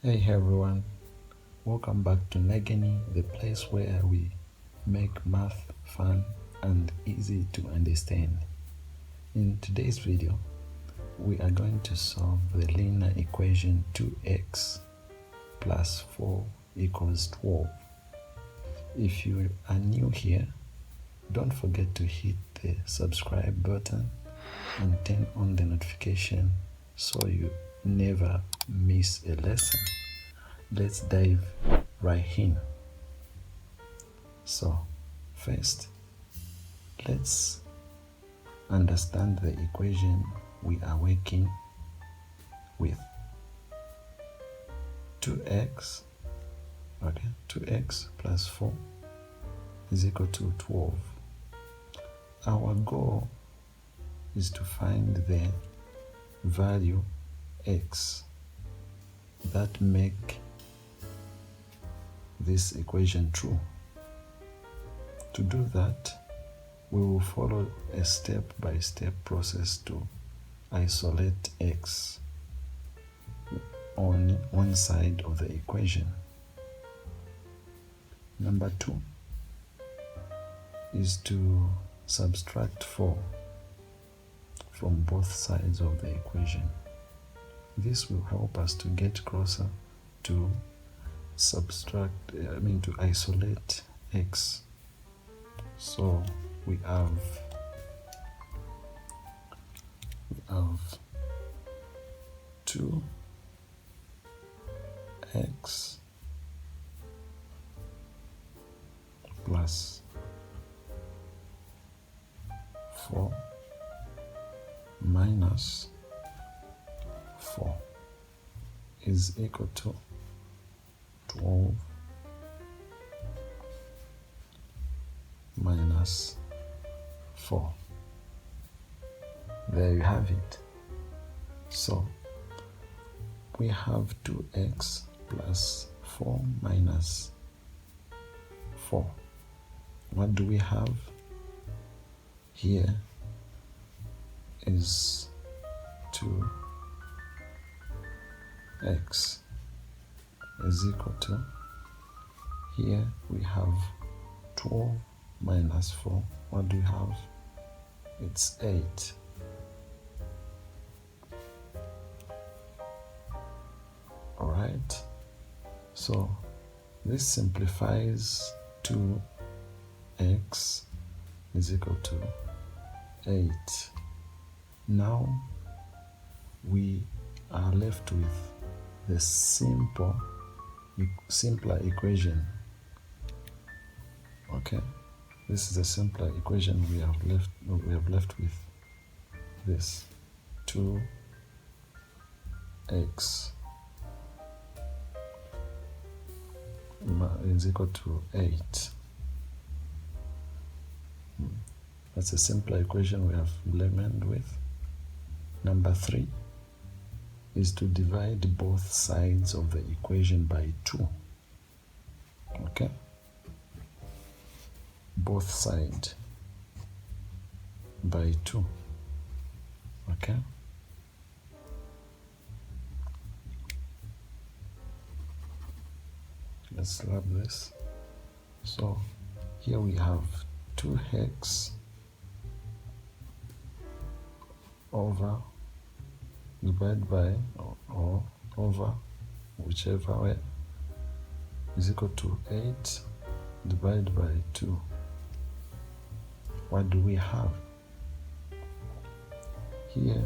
Hey everyone, welcome back to Nageny, the place where we make math fun and easy to understand. In today's video, we are going to solve the linear equation 2x plus 4 equals 12. If you are new here, don't forget to hit the subscribe button and turn on the notification so you never miss a lesson. Let's dive right in. So first, let's understand the equation we are working with. 2x plus 4 is equal to 12. Our goal is to find the value x that make this equation true. To do that, we will follow a step-by-step process to isolate x on one side of the equation. Number 2 is to subtract 4 from both sides of the equation. This will help us to get closer to to isolate x. So we have 2x plus 4 minus 4 is equal to 12 minus 4. There you have it. So we have 2x plus 4 minus 4. What do we have? Here is 2x is equal to, here we have 12 minus 4. What do we have? It's 8. Alright, so this simplifies to x is equal to 8. Now we are left with the simpler equation. Okay, this is a simpler equation we have left with this 2x is equal to 8. That's a simpler equation we have remained with. Number 3 is to divide both sides of the equation by 2. Okay? Both sides by 2. Okay? Let's slap this. So here we have 2x over divided by or over whichever way is equal to 8 divided by 2. What do we have? Here,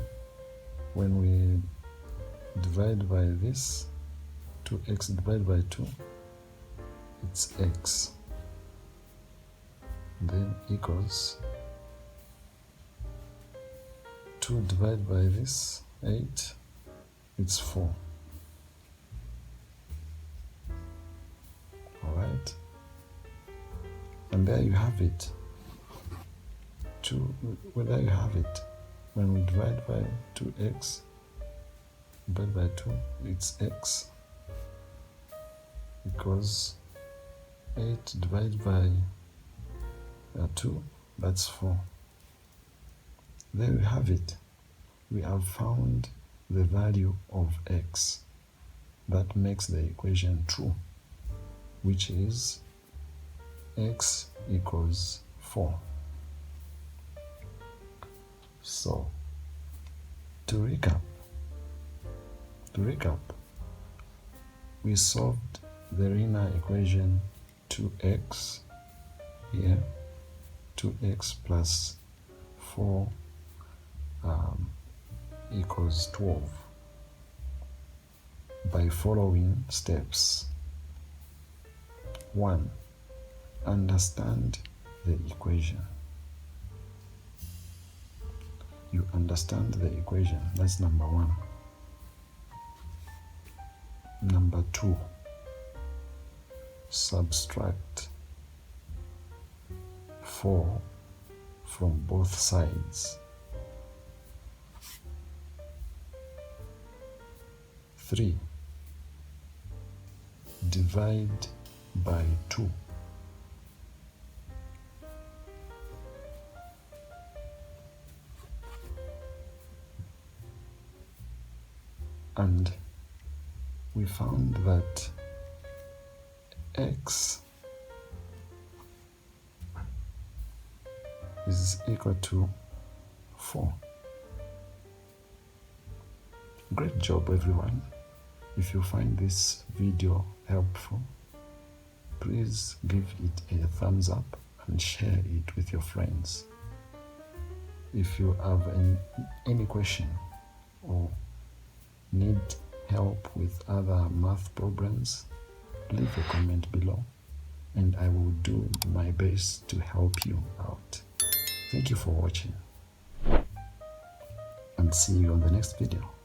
when we divide by this, 2x divided by 2, it's x. Then equals 2 divided by this, 8, it's 4. Alright? And there you have it. There you have it. When we divide by 2x divided by 2, it's x because 8 divided by 2, that's 4. There we have it. We have found the value of x. that makes the equation true, which is x equals 4. So, to recap, we solved the linear equation 2x here, 2x plus 4 equals 12 by following steps. 1. Understand the equation. You understand the equation, that's number 1. Number 2, subtract 4 from both sides. 3, divide by 2. And we found that x is equal to 4. Great job, everyone. If you find this video helpful, please give it a thumbs up and share it with your friends. If you have any question or need help with other math problems, leave a comment below and I will do my best to help you out. Thank you for watching and see you on the next video.